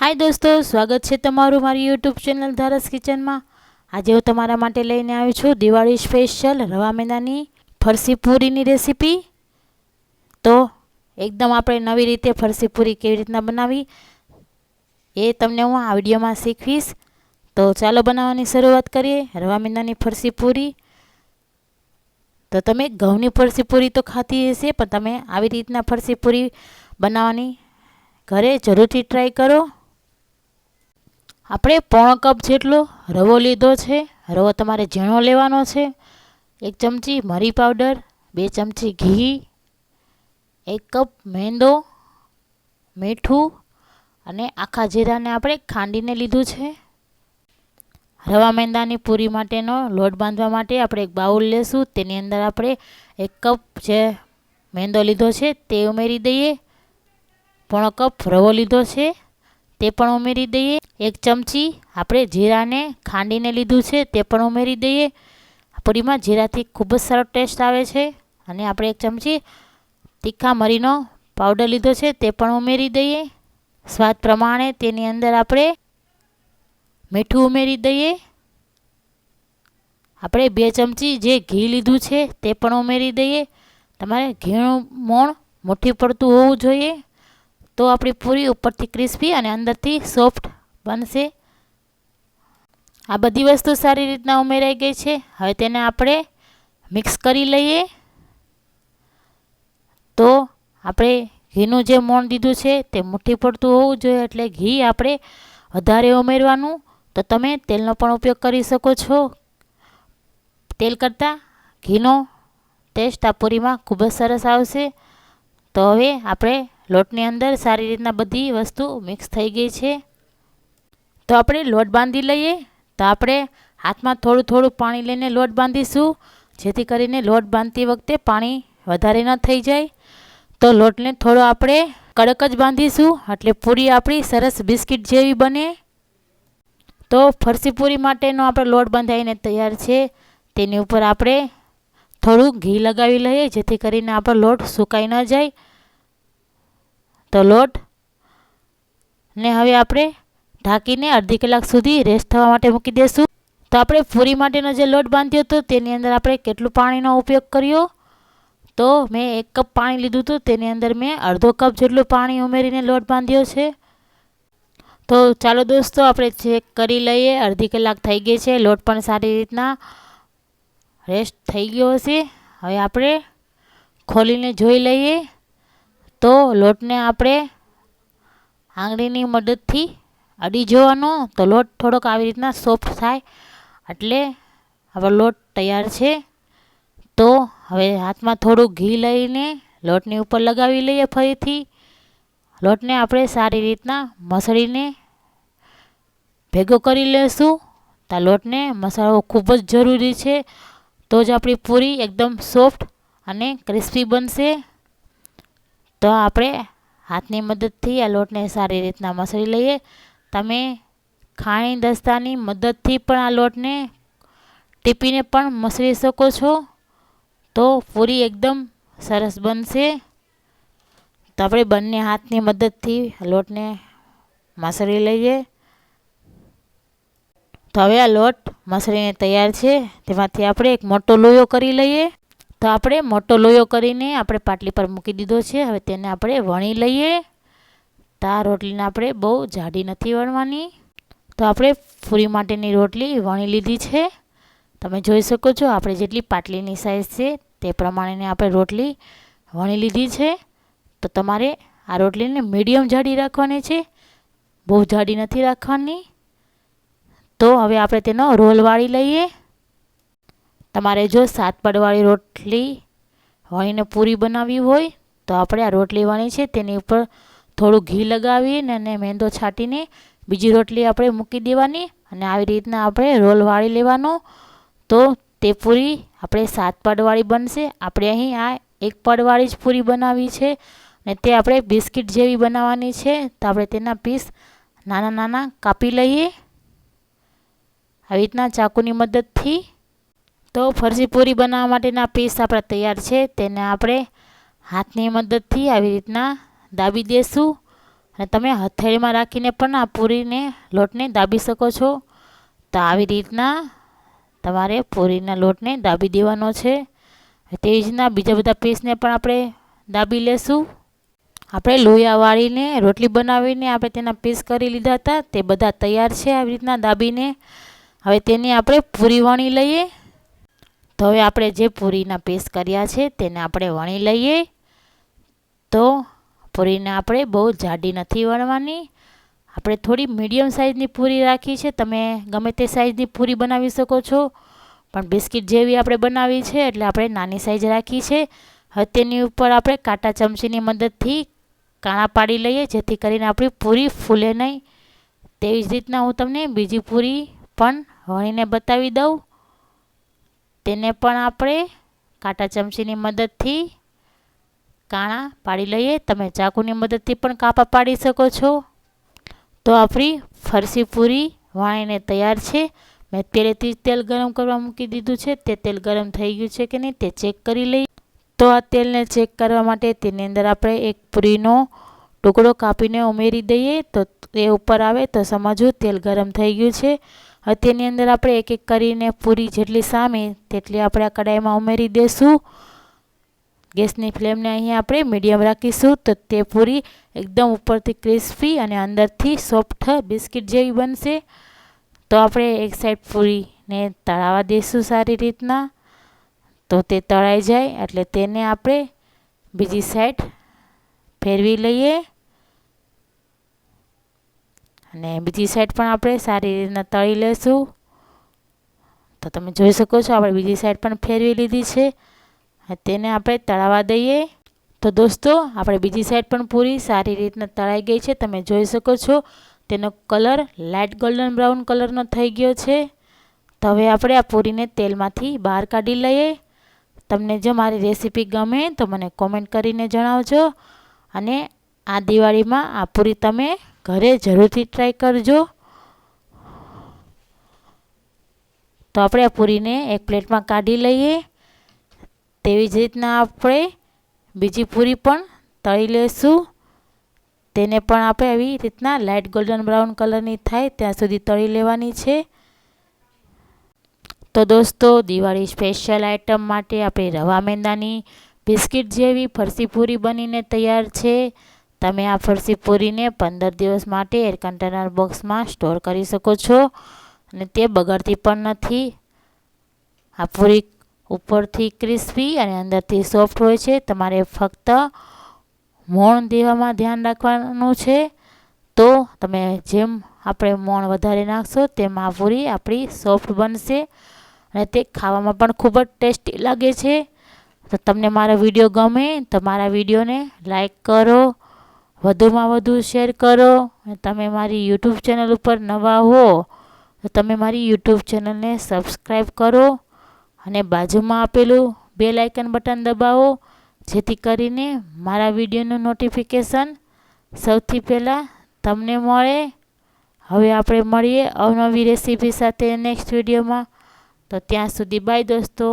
हाय दोस्तों, स्वागत है तमारू मारी यूट्यूब चैनल धारस किचन में। आज हूँ तमारा माटे लईने आवी छुं दिवाળી स्पेशल रवा मैदानी फरसी पूरी रेसिपी। तो एकदम आपणे नवी रीते फरसी पूरी केवी रीतना बनावी ए तमने हूँ आ विडियो में शीखवीश। तो चालो बनाववानी शरूआत करिए। रवा मैदानी फरसी पूरी तो तमे घऊनी फरसी पूरी तो खाती हशे, पण तमे आवी रीतना फरसी पूरी बनाववानी घरे जरूरथी ट्राय करो। આપણે પોણો કપ જેટલો રવો લીધો છે। રવો તમારે ઝીણો લેવાનો છે। 1 ચમચી મરી પાવડર, 2 ચમચી ઘી, 1 કપ મેંદો, મીઠું અને આખા જીરાને આપણે ખાંડીને લીધું છે। રવા મેંદાની પૂરી માટેનો લોટ બાંધવા માટે આપણે એક બાઉલ લેશું। તેની અંદર આપણે 1 કપ જે મેંદો લીધો છે તે ઉમેરી દઈએ। પોણો કપ રવો લીધો છે તે પણ ઉમેરી દઈએ। 1 ચમચી આપણે જીરાને ખાંડીને લીધું છે તે પણ ઉમેરી દઈએ। પૂરીમાં જીરાથી ખૂબ જ સારો ટેસ્ટ આવે છે। અને આપણે 1 ચમચી તીખા મરીનો પાવડર લીધો છે તે પણ ઉમેરી દઈએ। સ્વાદ પ્રમાણે તેની અંદર આપણે મીઠું ઉમેરી દઈએ। આપણે 2 ચમચી જે ઘી લીધું છે તે પણ ઉમેરી દઈએ। તમારે ઘીનું મોણ મુઠ્ઠી પડતું હોવું જોઈએ તો આપણી પૂરી ઉપરથી ક્રિસ્પી અને અંદરથી સોફ્ટ બનશે। આ બધી વસ્તુ સારી રીતના ઉમેરાઈ ગઈ છે। હવે તેને આપણે મિક્સ કરી લઈએ। તો આપણે ઘીનું જે મોણ દીધું છે તે મુઠ્ઠી પડતું હોવું જોઈએ, એટલે ઘી આપણે વધારે ઉમેરવાનું। તો તમે તેલનો પણ ઉપયોગ કરી શકો છો। તેલ કરતાં ઘીનો ટેસ્ટ આ પૂરીમાં ખૂબ જ સરસ આવશે। તો હવે આપણે લોટની અંદર સારી રીતના બધી વસ્તુ મિક્સ થઈ ગઈ છે। તો આપણે લોટ બાંધી લઈએ। તો આપણે હાથમાં થોડું થોડું પાણી લઈને લોટ બાંધીશું, જેથી કરીને લોટ બાંધતી વખતે પાણી વધારે ન થઈ જાય। તો લોટને થોડો આપણે કડક જ બાંધીશું, એટલે પૂરી આપણી સરસ બિસ્કિટ જેવી બને। તો ફરસી પૂરી માટેનો આપણો લોટ બાંધાઈને તૈયાર છે। તેની ઉપર આપણે થોડું ઘી લગાવી લઈએ, જેથી કરીને આપણો લોટ સુકાઈ ન જાય। તો લોટ ને હવે આપણે ઢાંકીને અડધી કલાક સુધી રેસ્ટ થવા માટે મૂકી દઈશું। તો આપણે પૂરી માટેનો જે લોટ બાંધ્યો હતો તેની અંદર આપણે કેટલું પાણીનો ઉપયોગ કર્યો, તો મેં 1 કપ પાણી લીધું હતું, તેની અંદર મેં અડધો કપ જેટલું પાણી ઉમેરીને લોટ બાંધ્યો છે। તો ચાલો દોસ્તો આપણે ચેક કરી લઈએ। અડધી કલાક થઈ ગઈ છે, લોટ પણ સારી રીતના રેસ્ટ થઈ ગયો હશે। હવે આપણે ખોલીને જોઈ લઈએ। તો લોટને આપણે આંગળીની મદદથી અડી જોવાનો। તો લોટ થોડોક આવી રીતના સોફ્ટ થાય એટલે આપણો લોટ તૈયાર છે। તો હવે હાથમાં થોડું ઘી લઈને લોટની ઉપર લગાવી લઈએ। ફરીથી લોટને આપણે સારી રીતના મસળીને ભેગો કરી લઈશું। તો લોટને મસાળવો ખૂબ જ જરૂરી છે, તો જ આપણી પૂરી એકદમ સોફ્ટ અને ક્રિસ્પી બનશે। તો આપણે હાથની મદદથી આ લોટને સારી રીતના મસળી લઈએ। તમે ખાણી દસ્તાની મદદથી પણ આ લોટને ટીપીને પણ મસળી શકો છો, તો પૂરી એકદમ સરસ બનશે। તો આપણે બંને હાથની મદદથી લોટને મસળી લઈએ। તો હવે આ લોટ મસળીને તૈયાર છે। તેમાંથી આપણે એક મોટો લોયો કરી લઈએ। તો આપણે મોટો લોયો કરીને આપણે પાટલી પર મૂકી દીધો છે। હવે તેને આપણે વણી લઈએ। તો આ રોટલીને આપણે બહુ જાડી નથી વણવાની। તો આપણે પૂરી માટેની રોટલી વણી લીધી છે। તમે જોઈ શકો છો આપણે જેટલી પાટલીની સાઇઝ છે તે પ્રમાણેની આપણે રોટલી વણી લીધી છે। તો તમારે આ રોટલીને મીડિયમ જાડી રાખવાની છે, બહુ જાડી નથી રાખવાની। તો હવે આપણે તેનો રોલ વાળી લઈએ। તમારે જો 7 પડવાળી રોટલી વણીને પૂરી બનાવવી હોય તો આપણે આ રોટલી વણી છે તેની ઉપર થોડું ઘી લગાવીને અને મેંદો છાંટીને બીજી રોટલી આપણે મૂકી દેવાની અને આવી રીતના આપણે રોલ વાળી લેવાનો। તો તે પૂરી આપણે 7 પડવાળી બનશે। આપણે અહીં આ 1 પડવાળી જ પૂરી બનાવી છે અને તે આપણે બિસ્કિટ જેવી બનાવવાની છે। તો આપણે તેના પીસ નાના નાના કાપી લઈએ આવી રીતના ચાકુની મદદથી। તો ફરસી પૂરી બનાવવા માટેના પીસ આપણા તૈયાર છે। તેને આપણે હાથની મદદથી આવી રીતના દાબી દઈશું અને તમે હથેળીમાં રાખીને પણ આ પૂરીને લોટને દાબી શકો છો. તો આવી રીતના તમારે પૂરીના લોટને દાબી દેવાનો છે. તે જ રીતના બીજા બધા પીસને પણ આપણે દાબી લેશું. આપણે લોયા વાળીને રોટલી બનાવીને આપણે તેના પીસ કરી લીધા હતા, તે બધા તૈયાર છે આવી રીતના દાબીને. હવે તેની આપણે પૂરી વણી લઈએ. તો હવે આપણે જે પૂરીના પીસ કર્યા છે તેને આપણે વણી લઈએ. તો પૂરીને આપણે બહુ જાડી નથી વણવાની, આપણે થોડી મીડિયમ સાઇઝની પૂરી રાખી છે. તમે ગમે તે સાઇઝની પૂરી બનાવી શકો છો, પણ બિસ્કિટ જેવી આપણે બનાવી છે એટલે આપણે નાની સાઇઝ રાખી છે. હવે તેની ઉપર આપણે કાંટા ચમચીની મદદથી કાણા પાડી લઈએ, જેથી કરીને આપણી પૂરી ફૂલે નહીં. તેવી જ રીતના હું તમને બીજી પૂરી પણ વણીને બતાવી દઉં. તેને પણ આપણે કાંટા ચમચીની મદદથી કાણા પાડી લઈએ. તમે ચાકુની મદદથી પણ કાપા પાડી શકો છો. તો આપણી ફરસી પૂરી વણીને તૈયાર છે. મેં પહેલેથી જ તેલ ગરમ કરવા મૂકી દીધું છે. તે તેલ ગરમ થઈ ગયું છે કે નહીં તે ચેક કરી લઈએ. તો આ તેલને ચેક કરવા માટે તેની અંદર આપણે એક પૂરીનો ટુકડો કાપીને ઉમેરી દઈએ. તો એ ઉપર આવે તો સમજવું તેલ ગરમ થઈ ગયું છે. હવે તેની અંદર આપણે એક એક કરીને પૂરી જેટલી સામે તેટલી આપણે આ કડાઈમાં ઉમેરી દઈશું. ગેસની ફ્લેમને અહીંયા આપણે મીડિયમ રાખીશું. તો તે પૂરી એકદમ ઉપરથી ક્રિસ્પી અને અંદરથી સોફ્ટ બિસ્કિટ જેવી બનશે. તો આપણે એક સાઈડ પૂરીને તળાવવા દઈશું સારી રીતના. તો તે તળાઈ જાય એટલે તેને આપણે બીજી સાઈડ ફેરવી લઈએ. અને બીજી સાઈડ પણ આપણે સારી રીતના તળી લઈશું. તો તમે જોઈ શકો છો આપણે બીજી સાઈડ પણ ફેરવી લીધી છે. તેને આપણે તળાવવા દઈએ. તો દોસ્તો આપણે બીજી સાઈડ પણ પૂરી સારી રીતના તળાઈ ગઈ છે. તમે જોઈ શકો છો તેનો કલર લાઇટ ગોલ્ડન બ્રાઉન કલરનો થઈ ગયો છે. તો હવે આપણે આ પૂરીને તેલમાંથી બહાર કાઢી લઈએ. તમને જો મારી રેસીપી ગમે તો મને કોમેન્ટ કરીને જણાવજો. અને આ દિવાળીમાં આ પૂરી તમે ઘરે જરૂરથી ટ્રાય કરજો. તો આપણે આ પૂરીને એક પ્લેટમાં કાઢી લઈએ. તેવી જ રીતના આપણે બીજી પૂરી પણ તળી લઈશું. તેને પણ આપણે આવી રીતના લાઇટ ગોલ્ડન બ્રાઉન કલરની થાય ત્યાં સુધી તળી લેવાની છે. તો દોસ્તો દિવાળી સ્પેશિયલ આઇટમ માટે આપણી રવા મેંદાની બિસ્કિટ જેવી ફરસી પૂરી બનીને તૈયાર છે. તમે આ ફરસી પૂરીને 15 દિવસ માટે એર કન્ટેનર બોક્સમાં સ્ટોર કરી શકો છો અને તે બગડતી પણ નથી. આ પૂરી ઉપરથી ક્રિસ્પી અને અંદરથી સોફ્ટ હોય છે. તમારે ફક્ત મોણ દેવામાં ધ્યાન રાખવાનું છે. તો તમે જેમ આપણે મોણ વધારે નાખશો તેમ આ પૂરી આપણી સોફ્ટ બનશે અને તે ખાવામાં પણ ખૂબ જ ટેસ્ટી લાગે છે. તો તમને મારો વિડીયો ગમે તો મારા વિડીયોને લાઈક કરો, વધુમાં વધુ શેર કરો. અને તમે મારી યુટ્યુબ ચેનલ ઉપર નવા હો તો તમે મારી યુટ્યુબ ચેનલને સબસ્ક્રાઈબ કરો અને બાજુમાં આપેલું બેલ આઇકન બટન દબાવો, જેથી કરીને મારા વિડીયોનું નોટિફિકેશન સૌથી પહેલાં તમને મળે. હવે આપણે મળીએ અવનવી રેસીપી સાથે નેક્સ્ટ વિડીયોમાં. તો ત્યાં સુધી બાય દોસ્તો.